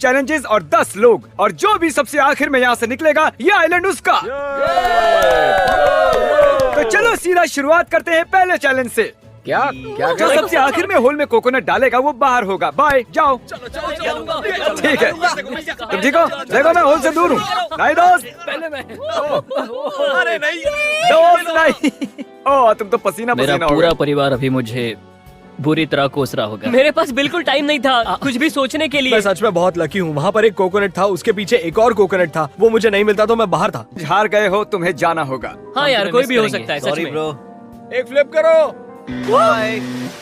Challenges और 10 लोग, और जो भी सबसे आखिर में यहाँ से निकलेगा ये आइलैंड उसका। तो चलो सीधा शुरुआत करते हैं पहले चैलेंज से। क्या जो सबसे आखिर में होल में कोकोनट डालेगा वो बाहर होगा। बाय, जाओ। ठीक है, तुम ठीक हो? देखो मैं होल से दूर हूँ। नहीं दोस्त, पहले मैं। अरे नहीं दोस्त, नहीं। ओह, तुम तो पसीना मेरा पसीना हो पूरा गए। परिवार अभी मुझे बुरी तरह कोस रहा होगा। मेरे पास बिल्कुल टाइम नहीं था कुछ भी सोचने के लिए। मैं सच में बहुत लकी हूँ। वहाँ पर एक कोकोनट था, उसके पीछे एक और कोकोनट था, वो मुझे नहीं मिलता तो मैं बाहर था। हार गए हो, तुम्हें जाना होगा। हाँ यार, कोई भी हो सकता है सच में। एक फ्लिप करो।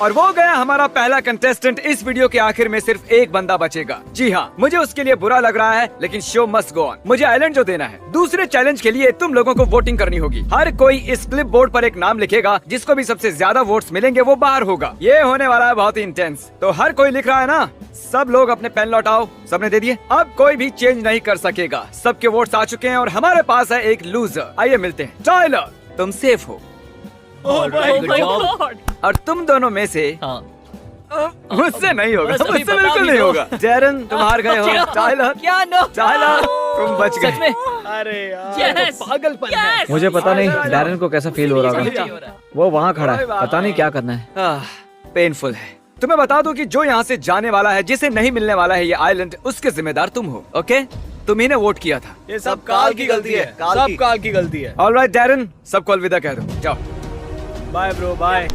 और वो गया हमारा पहला कंटेस्टेंट। इस वीडियो के आखिर में सिर्फ एक बंदा बचेगा। जी हाँ, मुझे उसके लिए बुरा लग रहा है, लेकिन शो मस्ट गो ऑन। मुझे आइलैंड जो देना है। दूसरे चैलेंज के लिए तुम लोगों को वोटिंग करनी होगी। हर कोई इस क्लिप बोर्ड पर एक नाम लिखेगा, जिसको भी सबसे ज्यादा वोट्स मिलेंगे वो बाहर होगा। ये होने वाला है बहुत ही इंटेंस। तो हर कोई लिख रहा है ना? सब लोग अपने पेन लौटाओ। सबने दे दिए? अब कोई भी चेंज नहीं कर सकेगा। सबके वोट्स आ चुके हैं और हमारे पास है एक लूजर। आइए मिलते हैं। टाइलर, तुम सेफ हो Oh my God! और तुम दोनों में से हाँ। मुझसे नहीं होगा, बस अभी मुझसे बता बिल्कुल भी नहीं दो। होगा। डैरन, तुम हार गए हो। टाइलर, क्या नो? टाइलर, तुम बच सच में? गए। अरे यार, Yes! पागलपन है। Yes! मुझे पता नहीं डैरन को कैसा फील हो रहा होगा। वो वहाँ खड़ा है, पता नहीं क्या करना है। पेनफुल है। तुम्हें बता दूं कि जो यहाँ से जाने वाला है, जिसे नहीं मिलने वाला है ये आइलैंड, उसके जिम्मेदार तुम हो। ओके, तुम ही ने वोट किया था। ये सब काल की गलती है, सब काल की गलती है। ऑलराइट डैरन, सबको अलविदा कह दो। जाओ। Bye bro, bye.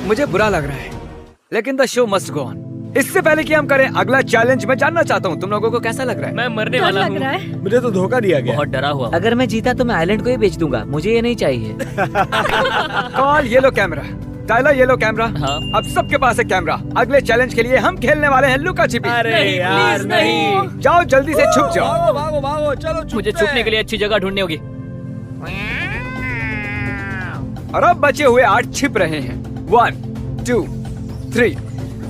मुझे बुरा लग रहा है, लेकिन the show must go on. इससे पहले कि हम करें अगला चैलेंज, मैं जानना चाहता हूँ तुम लोगों को कैसा लग रहा है। मैं मरने वाला हूँ। मुझे तो धोखा दिया गया। बहुत डरा हुआ हूँ। अगर मैं जीता तो मैं आइलैंड को ही बेच दूंगा, मुझे ये नहीं चाहिए। कॉल ये लो कैमरा। टाइलर, ये लो कैमरा। हाँ। अब सबके पास है कैमरा। अगले चैलेंज के लिए हम खेलने वाले हैं लुका छिपी। अरे नहीं, यार, please नहीं। जाओ जल्दी से छुप जाओ। भागो भागो भागो, चलो छुपते मुझे छुपने के लिए अच्छी जगह ढूंढनी होगी। और अब बचे हुए 8 छिप रहे हैं। 1 2 3।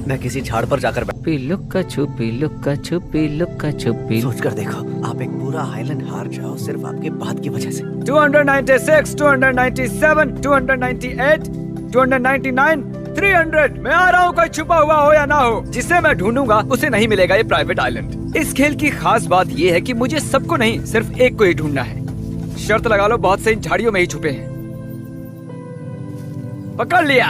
मैं किसी झाड़ पर जाकर छुपी लुक्का छुपी लुक्का छुपी लुक्का छुपी। सोच कर देखो, आप एक पूरा आइलैंड हार जाओ सिर्फ आपके बात की वजह से। 296, 297, 298, 299, 300। मैं आ रहा हूँ, कोई छुपा हुआ हो या ना हो, जिसे मैं ढूंढूंगा उसे नहीं मिलेगा ये प्राइवेट आइलैंड। इस खेल की खास बात ये है कि मुझे सबको नहीं, सिर्फ एक को ही ढूंढना है। शर्त लगा लो, बहुत से इन झाड़ियों में ही छुपे हैं। पकड़ लिया।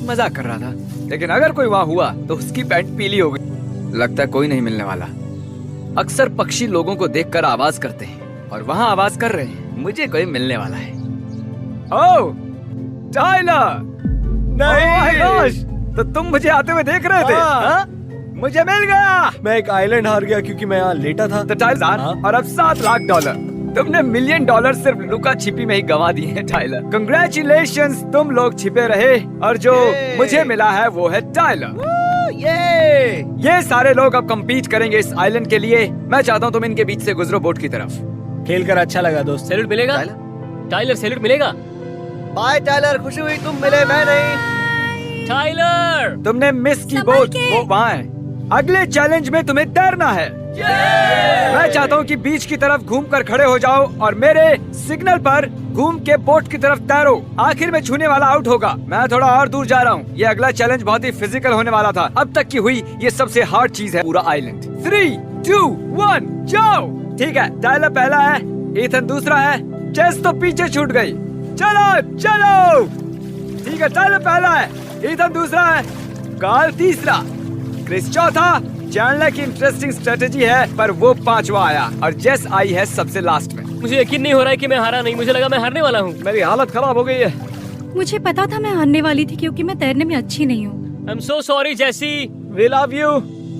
मजाक कर रहा था, लेकिन अगर कोई वहाँ हुआ तो उसकी पैंट पीली हो गई। लगता है कोई नहीं मिलने वाला। अक्सर पक्षी लोगों को देखकर आवाज करते हैं, और वहाँ आवाज कर रहे हैं, मुझे कोई मिलने वाला है। ओह टाइलर, नहीं, तो तुम मुझे आते हुए देख रहे थे? हाँ? मुझे मिल गया। मैं एक आइलैंड हार गया क्योंकि मैं यहाँ लेटा था। तो टाइलर, और अब $7 लाख। तुमने $1 मिलियन सिर्फ लुका छिपी में ही गंवा दिए हैं टाइलर। कंग्रेचुलेशंस, तुम लोग छिपे रहे, और जो मुझे मिला है वो है टाइलर। ये सारे लोग अब compete करेंगे इस आइलैंड के लिए। मैं चाहता हूँ तुम इनके बीच से गुजरो बोट की तरफ। खेल कर अच्छा लगा दोस्त। सैल्यूट मिलेगा? टाइलर सैल्यूट मिलेगा? बाय टाइलर, खुशी हुई तुम मिले, मैं नहीं। टाइलर! तुमने मिस की बोट, वो वहाँ है। अगले चैलेंज में तुम्हें तैरना है। मैं चाहता हूँ कि बीच की तरफ घूमकर खड़े हो जाओ और मेरे सिग्नल पर घूम के बोट की तरफ तैरो। आखिर में छूने वाला आउट होगा। मैं थोड़ा और दूर जा रहा हूँ। ये अगला चैलेंज बहुत ही फिजिकल होने वाला था। अब तक की हुई ये सबसे हार्ड चीज है पूरा आइलैंड। 3 2 1 जाओ। ठीक है, टाइलर पहला है, ईथन दूसरा है, जेस तो पीछे छूट गई। चलो चलो। ठीक है, टाइलर पहला है, ईथन दूसरा है, कार्ल तीसरा, क्रिस चौथा। जानना की इंटरेस्टिंग स्ट्रेटेजी है, पर वो 5वां आया, और जेस आई है सबसे लास्ट में। मुझे यकीन नहीं हो रहा है कि मैं हारा नहीं। मुझे लगा मैं हारने वाला हूँ। मेरी हालत खराब हो गई है। मुझे पता था मैं हारने वाली थी, क्योंकि मैं तैरने में अच्छी नहीं हूँ। I'm so sorry जैसी। We love you।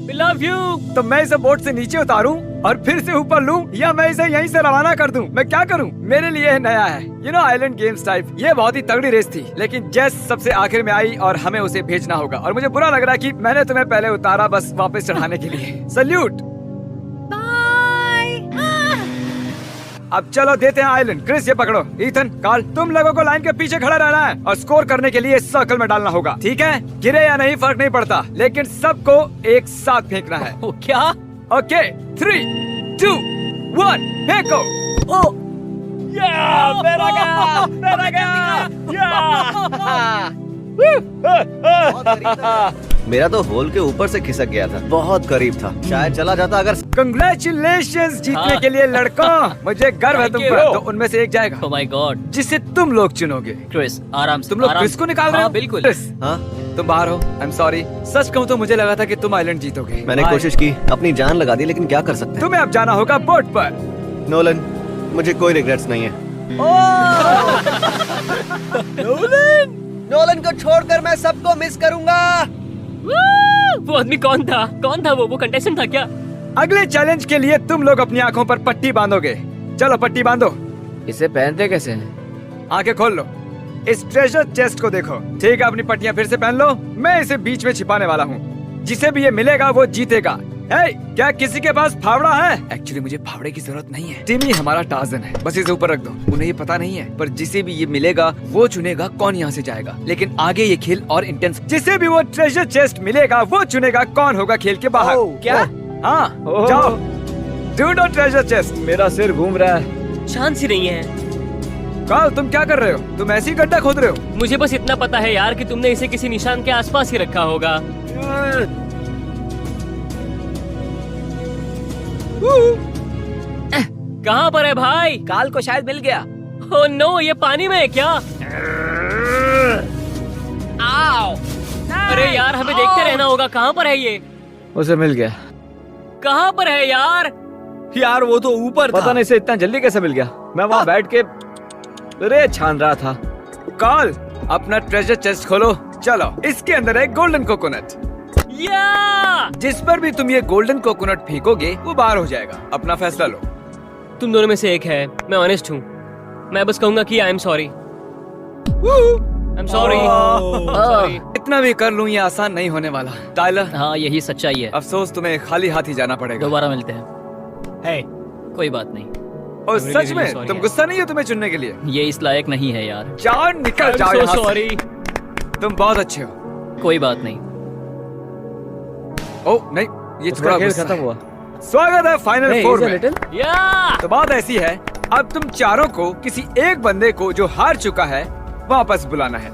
We love you। तो मैं इसे बोट से नीचे उतारूं और फिर से ऊपर लूं, या मैं इसे यहीं से रवाना कर दूं? मैं क्या करूं? मेरे लिए यह नया है, you know, island games type. ये बहुत ही तगड़ी रेस थी, लेकिन जेस सबसे आखिर में आई और हमें उसे भेजना होगा। और मुझे बुरा लग रहा है कि मैंने तुम्हें पहले उतारा, बस वापस चढ़ाने के लिए। सल्यूट। बाय। अब चलो देते हैं आइलैंड। क्रिस ये पकड़ो, ईथन, कार्ल, तुम लोगों को लाइन के पीछे खड़ा रहना है और स्कोर करने के लिए सर्कल में डालना होगा। ठीक है, गिरे या नहीं फर्क नहीं पड़ता, लेकिन सबको एक साथ फेंकना है। ओ क्या? ओके, 3 2 1 फेंको। मेरा गया, मेरा गया। बहुत करीब था। मेरा तो होल के ऊपर से खिसक गया था, बहुत करीब था, शायद चला जाता अगर। कंग्रेचुलेशंस जीतने हाँ। के लिए लड़कों। मुझे गर्व है तुम Thank पर। you. तो उनमें से एक जाएगा ओ माय गॉड जिसे तुम लोग चुनोगे। क्रिस आराम से तुम लोग आराम क्रिस को निकाल रहे हो? हाँ, बिल्कुल क्रिस, हाँ, तुम बाहर हो। I am sorry. सच कहूँ तो मुझे लगा था कि तुम आइलैंड जीतोगे। मैंने Bye. कोशिश की, अपनी जान लगा दी, लेकिन क्या कर सकते हैं। तुम्हें अब जाना होगा बोट पर। नोलन, मुझे कोई रिग्रेट्स नहीं है। नोलन को छोड़कर मैं सबको मिस करूंगा। वो आदमी कौन था? कौन था वो कंटेस्टेंट था क्या? अगले चैलेंज के लिए तुम लोग अपनी आंखों पर पट्टी बांधोगे। चलो पट्टी बांधो, इसे पहनते कैसे हैं? आंखें खोल लो, इस ट्रेजर चेस्ट को देखो। ठीक है, अपनी पट्टियां फिर से पहन लो। मैं इसे बीच में छिपाने वाला हूँ। जिसे भी ये मिलेगा वो जीतेगा। हे, क्या किसी के पास फावड़ा है? एक्चुअली मुझे फावड़े की जरूरत नहीं है। टिमी हमारा टार्जन है, बस इसे ऊपर रख दो। उन्हें ये पता नहीं है, पर जिसे भी ये मिलेगा वो चुनेगा कौन यहाँ से जाएगा। लेकिन आगे ये खेल और इंटेंस। जिसे भी वो ट्रेजर चेस्ट मिलेगा वो चुनेगा कौन होगा खेल के बाहर। क्या? हाँ, जाओ ढूंढो ट्रेजर चेस्ट। मेरा सिर घूम रहा है। शांत सी नहीं है। कार्ल, तुम क्या कर रहे हो? तुम ऐसी गड्ढा खोद रहे हो? मुझे बस इतना पता है यार कि तुमने इसे किसी निशान के आसपास ही रखा होगा। कहाँ पर है भाई? काल को शायद मिल गया। ओह नो, ये पानी में है क्या? अरे यार, हमें देखते रहना होगा। कहाँ पर है ये? उसे मिल गया। कहाँ पर है यार? यार वो तो ऊपर पता था। नहीं इसे इतना जल्दी कैसे मिल गया। मैं वहाँ बैठ के रेत छान रहा था। कार्ल, अपना ट्रेजर चेस्ट खोलो। चलो, इसके अंदर है गोल्डन कोकोनट। या! जिस पर भी तुम ये गोल्डन कोकोनट फेंकोगे वो बाहर हो जाएगा। अपना फैसला लो। तुम दोनों में से एक है। मैं ऑनेस्ट हूँ। मैं बस कहूंगा कि I am sorry. I am sorry. इतना भी कर लूं ये आसान नहीं होने वाला। टाइलर, हाँ यही सच्चाई है। अफसोस तुम्हें खाली हाथ ही जाना पड़ेगा। दोबारा मिलते हैं। है कोई बात नहीं, और really, सच really में sorry तुम यार। गुस्सा नहीं हो तुम्हें चुनने के लिए? ये इस लायक नहीं है यार। जाओ, निकल जाओ यहाँ से। सॉरी। तुम बहुत अच्छे हो। कोई बात नहीं। ओ नहीं, ये उसका थोड़ा खेल गुस्सा खत्म है। हुआ। स्वागत है final Hey, four is a में। little? या! तो बात ऐसी है, अब तुम चारों को किसी एक बंदे को जो हार चुका है वापस बुलाना है।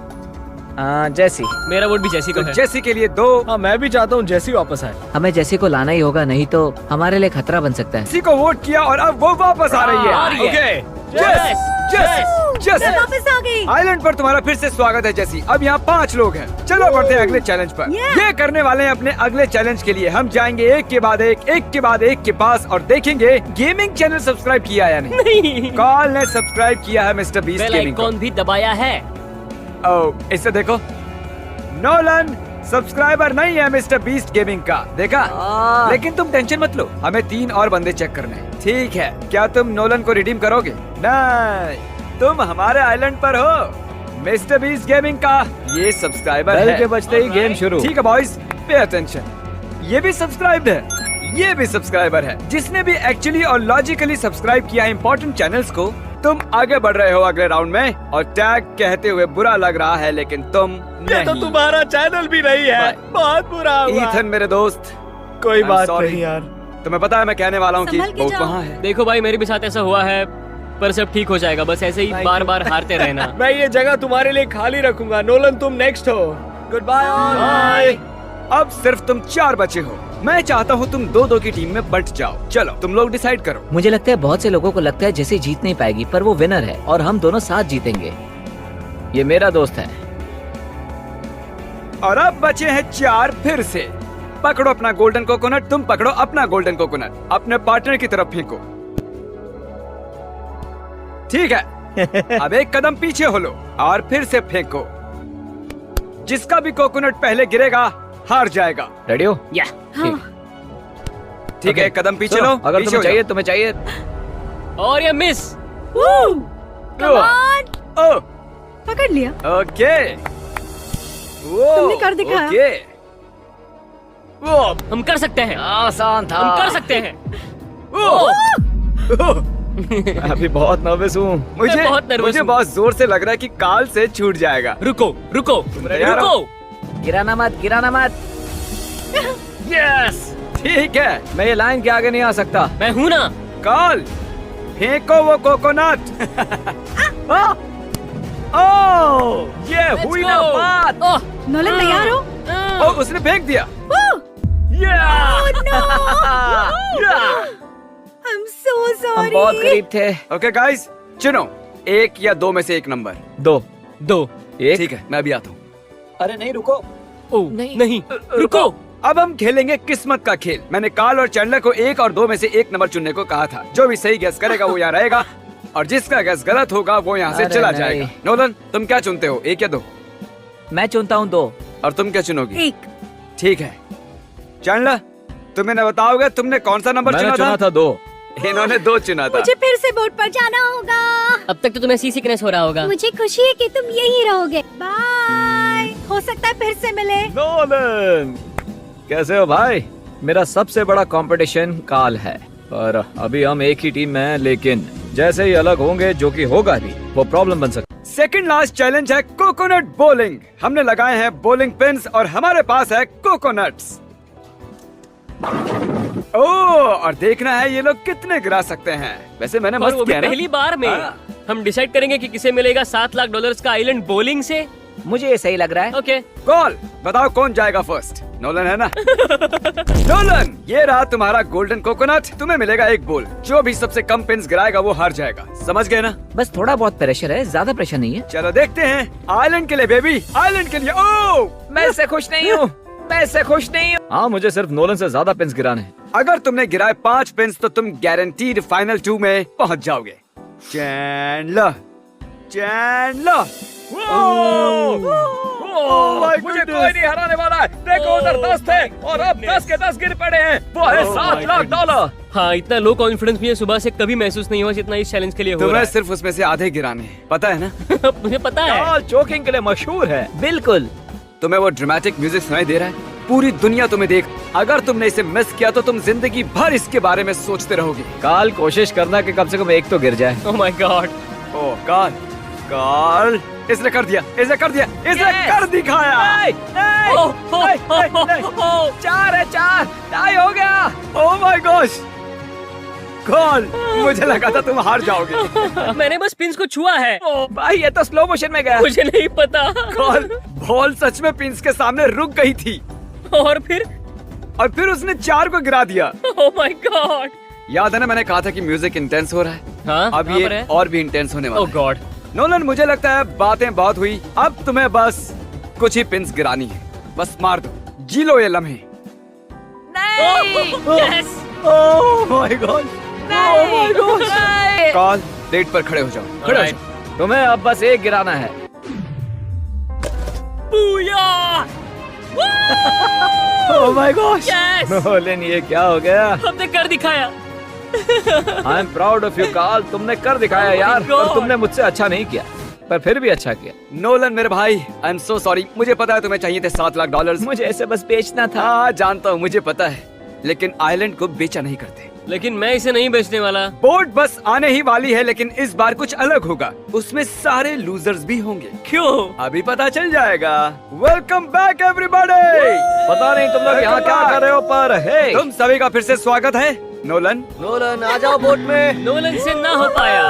जैसी। मेरा वोट भी जैसी को तो है। जैसी के लिए 2, हाँ, मैं भी चाहता हूँ जैसी वापस आए। हमें जैसी को लाना ही होगा, नहीं तो हमारे लिए खतरा बन सकता है। किसी को वोट किया और अब वो वापस आ रही आ है। रही है। Okay, Yes, yes, yes. मैं वापस आ गई। आइलैंड पर तुम्हारा फिर से स्वागत है जैसी। अब यहाँ 5 लोग हैं। चलो बढ़ते हैं अगले चैलेंज पर। ये करने वाले हैं अपने अगले चैलेंज के लिए। हम जाएंगे एक के बाद एक के पास और देखेंगे गेमिंग चैनल सब्सक्राइब किया या नहीं। कार्ल ने सब्सक्राइब किया है मिस्टर बीस्ट बेल गेमिंग को। आइकॉन भी दबाया है। ओह, इसे देखो। नोलन सब्सक्राइबर नहीं है मिस्टर बीस्ट गेमिंग का, देखा? लेकिन तुम टेंशन मत लो, हमें 3 और बंदे चेक करने हैं। ठीक है, क्या तुम नोलन को रिडीम करोगे? नहीं, तुम हमारे आइलैंड पर हो। मिस्टर बीस्ट गेमिंग का ये सब्सक्राइबर बेल है। के बजते ही गेम शुरू। ठीक है बॉयज, पे अटेंशन। ये भी सब्सक्राइब्ड है, ये भी सब्सक्राइबर है। जिसने भी एक्चुअली और लॉजिकली सब्सक्राइब किया है इंपॉर्टेंट चैनल्स को। तुम आगे बढ़ रहे हो अगले राउंड में और टैग कहते हुए बुरा लग रहा है, लेकिन तुम ये तो नहीं। तुम्हारा चैनल भी नहीं है। बहुत बुरा हुआ। ईथन मेरे दोस्त, कोई I'm बात sorry. नहीं यार। तुम्हें पता है मैं कहने वाला हूँ कि संभल के बहुत जाओ। वहाँ है। देखो भाई, मेरे भी साथ ऐसा हुआ है, पर सब ठीक हो जाएगा। बस ऐसे ही बार बार हारते रहना। मैं ये जगह तुम्हारे लिए खाली रखूंगा। नोलन, तुम नेक्स्ट हो। Good bye bye. अब सिर्फ तुम 4 बचे हो। मैं चाहता हूँ तुम 2-2 की टीम में बंट जाओ। चलो तुम लोग डिसाइड करो। मुझे लगता है बहुत से लोगों को लगता है जैसे जीत नहीं पाएगी, पर वो विनर है और हम दोनों साथ जीतेंगे। ये मेरा दोस्त है। और अब बचे हैं 4 फिर से। पकड़ो अपना गोल्डन कोकोनट, तुम पकड़ो अपना गोल्डन कोकोनट, अपने पार्टनर की तरफ फेंको। ठीक है, अब एक कदम पीछे हो लो और फिर से फेंको। जिसका भी कोकोनट पहले गिरेगा हार जाएगा। रेडी हो? या! ठीक है, एक कदम पीछे सुनो, लो। अगर पीछे तुम्हें हो चाहिए तुम्हें चाहिए। और ये मिस। Come on, जाओ। पकड़ लिया। ओके, वो तुमने कर दिखाया। ओके। वो हम कर सकते हैं। आसान था। हम कर सकते हैं। मैं अभी बहुत नर्वस हूँ। मुझे बहुत nervous मुझे हूँ। बहुत जोर से लग रहा है कि काल से छूट जाएगा। रुको रुको तैयार हो? रुको। गिराना मत, गिराना मत। यस, ठीक है। मैं ये लाइन के आगे नहीं आ सकता। मैं हूं ना। काल, फेंको वो कोकोनट। ओह, ये Let's हुई go. ना बात। ओह, नोलन तैयार हो? ओ, उसने फेंक दिया। I'm so हम sorry. बहुत करीब थे। ओके गाइस, चुनो 1 या 2 में से एक नंबर। 2 2। ठीक है, मैं भी आता हूँ। अरे नहीं रुको। ओ नहीं, रुको। अब हम खेलेंगे किस्मत का खेल। मैंने कार्ल और चैंडलर को 1 और 2 में से एक नंबर चुनने को कहा था। जो भी सही गैस करेगा वो यहाँ रहेगा और जिसका गैस गलत होगा वो यहाँ से अरे चला नहीं। जाएगा। नोलन, तुम क्या चुनते हो, 1 या 2? मैं चुनता हूँ 2। और तुम क्या चुनोगी? 1। ठीक है चैंडलर, तुम्हें न बताओगे तुमने कौन सा नंबर मैंने चुना चुना था? था 2। इन्होंने 2 चुना था। मुझे फिर से बोट पर जाना होगा। अब तक तो तुम्हें सी सिकनेस हो रहा होगा। मुझे खुशी है कि तुम यही रहोगे। बाय। हो सकता है फिर से मिले। नोलन, कैसे हो भाई? मेरा सबसे बड़ा कंपटीशन काल है और अभी हम एक ही टीम में हैं, लेकिन जैसे ही अलग होंगे, जो कि होगा भी, वो प्रॉब्लम बन सकता है। सेकंड लास्ट चैलेंज है कोकोनट बोलिंग। हमने लगाए हैं बोलिंग पिन्स और हमारे पास है कोकोनट्स। और देखना है ये लोग कितने गिरा सकते हैं। वैसे मैंने और मस्त वो भी किया ना? पहली बार में। हाँ। हम डिसाइड करेंगे कि किसे मिलेगा $7 लाख का आइलैंड बोलिंग से। मुझे ये सही लग रहा है। ओके। कॉल बताओ कौन जाएगा फर्स्ट? नोलन है ना? नोलन, ये रहा तुम्हारा गोल्डन कोकोनट। तुम्हें मिलेगा 1 बोल। जो भी सबसे कम पिन्स गिराएगा वो हार जाएगा। समझ गए ना? बस थोड़ा बहुत प्रेशर है, ज्यादा प्रेशर नहीं है। चलो देखते हैं। आइलैंड के लिए बेबी, आइलैंड के लिए। ओ, मैं इससे खुश नहीं हूँ। मैं इससे खुश नहीं हूँ। हाँ, मुझे सिर्फ नोलन से ज्यादा पिन्स गिराने हैं। अगर तुमने गिराए 5 पिन्स तो तुम गारंटीड फाइनल 2 में पहुंच जाओगे। Chandler, Chandler. मुझे कोई नहीं हराने वाला है। देखो उधर 10 थे और अब 10 के 10 गिर पड़े हैं। वो है $7 लाख। हाँ, इतना लो कॉन्फिडेंस मुझे सुबह से कभी महसूस नहीं हुआ जितना इस चैलेंज के लिए हो रहा तुम्हें है। सिर्फ उसमें से आधे गिराने हैं, पता है ना? मुझे पता है। काल चोकिंग के लिए मशहूर है। बिल्कुल। तुम्हें वो ड्रामेटिक म्यूजिक सुनाई दे रहा है? पूरी दुनिया तुम्हें देख। अगर तुमने इसे मिस किया तो तुम जिंदगी भर इसके बारे में सोचते रहोगे। काल कोशिश करना कि कम से कम एक तो गिर जाए। Oh my God. ओ काल, काल, इसने कर दिया, इसने कर दिया, इसने कर दिखाया। चार है, 4 टाई हो गया। ओह माय गॉश, काल, मुझे लगा था तुम हार जाओगे। मैंने बस पिंस को छुआ है। भाई ये तो स्लो मोशन में गया। मुझे नहीं पता। काल, बॉल सच में पिंस के सामने रुक गई थी और फिर उसने 4 को गिरा दिया। Oh my God. याद है ना मैंने कहा था कि म्यूजिक इंटेंस हो रहा है? हाँ, अब कहाँ ये पर है? और भी इंटेंस होने वाला ओह है। गॉड। नोलन, मुझे लगता है बातें बहुत हुई। अब तुम्हें बस कुछ ही पिन्स गिरानी है। बस मार दो, जी लो ये लम्हे। Yes. Oh my God, oh my God. काल, प्लेट पर खड़े हो जाओ, खड़े हो Alright. जाओ। तुम्हें अब बस एक गिराना है। Oh my God. Yes. Nolan, ये क्या हो गया? हमने कर दिखाया। I am proud of you काल। तुमने कर दिखाया Oh my यार। God. पर तुमने मुझसे अच्छा नहीं किया, पर फिर भी अच्छा किया। नोलन मेरे भाई, आई एम सो सॉरी। मुझे पता है तुम्हें चाहिए थे $7 लाख। मुझे इसे बस बेचना था। हाँ जानता हूँ, मुझे पता है, लेकिन आइलैंड को बेचा नहीं करते। लेकिन मैं इसे नहीं बेचने वाला। बोट बस आने ही वाली है, लेकिन इस बार कुछ अलग होगा। उसमें सारे लूजर्स भी होंगे। क्यों? अभी पता चल जाएगा। Welcome back everybody. पता नहीं तुम लोग यहाँ क्या कर रहे हो, पर हे, तुम सभी का फिर से स्वागत है। नोलन, नोलन आ जाओ बोट में। नोलन से ना हो पाया।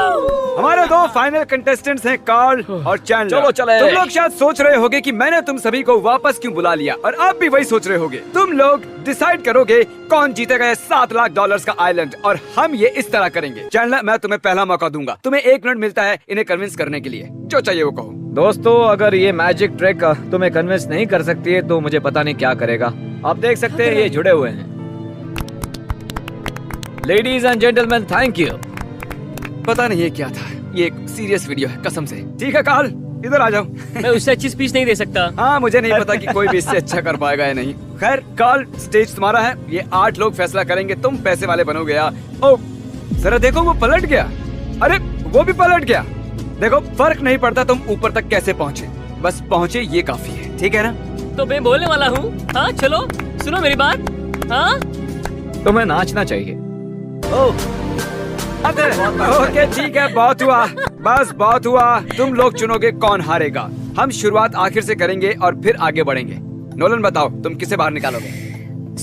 हमारे 2 फाइनल कंटेस्टेंट्स हैं कार्ल और चैंडलर। चलो चले। तुम लोग शायद सोच रहे होगे कि मैंने तुम सभी को वापस क्यों बुला लिया, और आप भी वही सोच रहे होगे। तुम लोग डिसाइड करोगे कौन जीतेगा ये $7 लाख का आइलैंड, और हम ये इस तरह करेंगे। चैंडलर, मैं तुम्हें पहला मौका दूंगा। तुम्हें 1 मिनट मिलता है इन्हें कन्विंस करने के लिए। जो चाहिए वो कहो। दोस्तों, अगर ये मैजिक ट्रिक तुम्हें कन्विंस नहीं कर सकती है तो मुझे पता नहीं क्या करेगा। आप देख सकते हैं ये जुड़े हुए हैं। Ladies and gentleman, thank you. पता नहीं ये क्या था। ये एक सीरियस वीडियो है कसम से। ठीक है कार्ल, इधर आ जाओ। मैं उससे अच्छी स्पीच नहीं दे सकता। हाँ, मुझे नहीं पता कि कोई भी इससे अच्छा कर पाएगा या नहीं। खैर कार्ल, स्टेज तुम्हारा है। ये 8 लोग फैसला करेंगे। तुम पैसे वाले बनोगे या? ओ जरा देखो, वो पलट गया। अरे वो भी पलट गया। देखो, फर्क नहीं पड़ता तुम ऊपर तक कैसे पहुँचे, बस पहुँचे ये काफी है। ठीक है ना? तो मैं बोलने वाला हूँ। हाँ चलो, सुनो मेरी बात। हाँ, तुम्हें नाचना चाहिए। ओके ठीक है, बहुत हुआ, बस बहुत हुआ। तुम लोग चुनोगे कौन हारेगा। हम शुरुआत आखिर से करेंगे और फिर आगे बढ़ेंगे। नोलन बताओ, तुम किसे बाहर निकालोगे?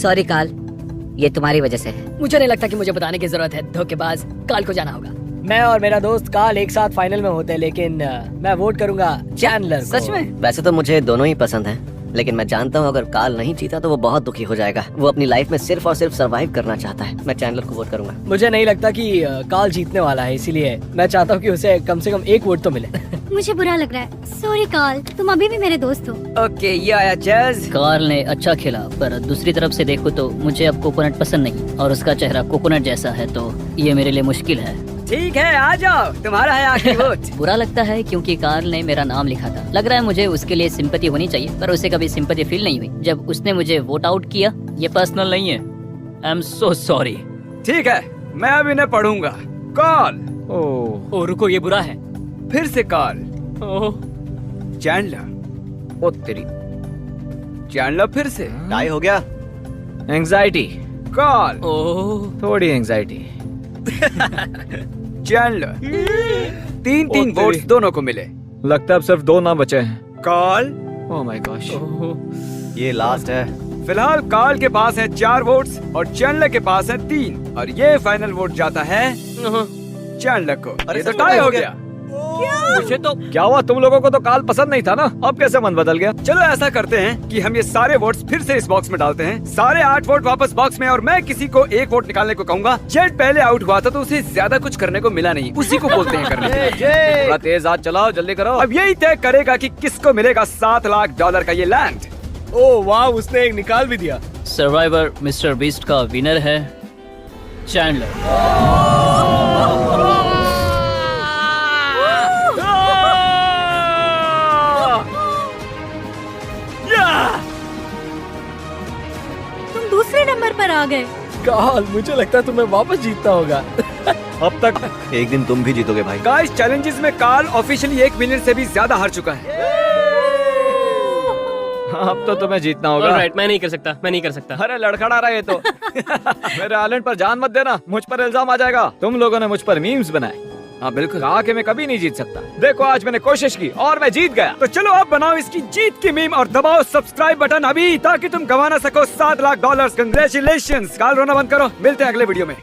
सॉरी काल, ये तुम्हारी वजह से है। मुझे नहीं लगता कि मुझे बताने की जरूरत है। धोखेबाज, काल को जाना होगा। मैं और मेरा दोस्त काल एक साथ फाइनल में होते हैं, लेकिन मैं वोट करूंगा चैंडलर को। सच में? वैसे तो मुझे दोनों ही पसंद हैं, लेकिन मैं जानता हूँ अगर काल नहीं जीता तो वो बहुत दुखी हो जाएगा। वो अपनी लाइफ में सिर्फ और सिर्फ सरवाइव करना चाहता है। मैं चैंडलर को वोट करूंगा। मुझे नहीं लगता कि काल जीतने वाला है, इसीलिए मैं चाहता हूँ कि उसे कम से कम एक वोट तो मिले। मुझे बुरा लग रहा है। सॉरी कार्ल, तुम अभी भी मेरे दोस्त हो। ओके, ये आया जज। कार्ल ने अच्छा खेला, पर दूसरी तरफ से देखो तो मुझे अब कोकोनट पसंद नहीं, और उसका चेहरा कोकोनट जैसा है, तो ये मेरे लिए मुश्किल है। ठीक है, आ जाओ, तुम्हारा है आखिरी वोट। बुरा लगता है क्योंकि कार्ल ने मेरा नाम लिखा था। लग रहा है मुझे उसके लिए सिंपैथी होनी चाहिए, पर उसे कभी सिंपैथी फील नहीं हुई जब उसने मुझे वोट आउट किया। ये पर्सनल नहीं है। I am so sorry. ठीक है, मैं अब इन्हें पढ़ूंगा। कॉल। ओ रुको, ये बुरा है। फिर से कॉल। ओह, चैंडलर। ओ तेरी चैंडलर फिर से। टाई हो गया। Anxiety, call. ओह, थोड़ी एंजाइटी। चैंडलर। 3-3 ओ वोट्स तेरी। दोनों को मिले। लगता है अब सिर्फ 2 नाम बचे हैं। कॉल। Oh my gosh. ये लास्ट है। फिलहाल कॉल के पास है 4 वोट्स और चैंडलर के पास है 3, और ये फाइनल वोट जाता है चैंडलर को। ये तो टाई हो गया। मुझे तो क्या हुआ, तुम लोगों को तो काल पसंद नहीं था ना, अब कैसे मन बदल गया? चलो ऐसा करते हैं कि हम ये सारे वोट्स फिर से इस बॉक्स में डालते हैं। सारे 8 वोट वापस बॉक्स में, और मैं किसी को 1 वोट निकालने को कहूंगा। जेड पहले आउट हुआ था तो उसे ज्यादा कुछ करने को मिला नहीं, उसी को बोलते हैं करने के लिए। थोड़ा तेज हाथ चलाओ, जल्दी करो। अब यही तय करेगा कि किसको मिलेगा $7 लाख का ये लैंड। ओह वाह, उसने एक निकाल भी दिया। सर्वाइवर मिस्टर बीस्ट का विनर है चैंडलर। तुम दूसरे नंबर पर आ गए। काल, मुझे लगता है तुम्हें वापस जीतना होगा। अब तक एक दिन तुम भी जीतोगे भाई। गाइस, चैलेंजेस में कार्ल ऑफिशियली 1 मिलियन से भी ज्यादा हार चुका है। अब तो तुम्हें जीतना होगा। ऑलराइट, मैं नहीं कर सकता, मैं नहीं कर सकता। अरे लड़खड़ा रहा है तो। मेरे आइलैंड पर जान मत देना, मुझ पर इल्जाम आ जाएगा। तुम लोगों ने मुझ पर मीम्स बनाए। हाँ बिल्कुल। कहा कि मैं कभी नहीं जीत सकता। देखो आज मैंने कोशिश की और मैं जीत गया। तो चलो अब बनाओ इसकी जीत की मीम और दबाओ सब्सक्राइब बटन अभी, ताकि तुम गवा ना सको $7 लाख। कंग्रेचुलेशंस। काल रोना बंद करो, मिलते हैं अगले वीडियो में।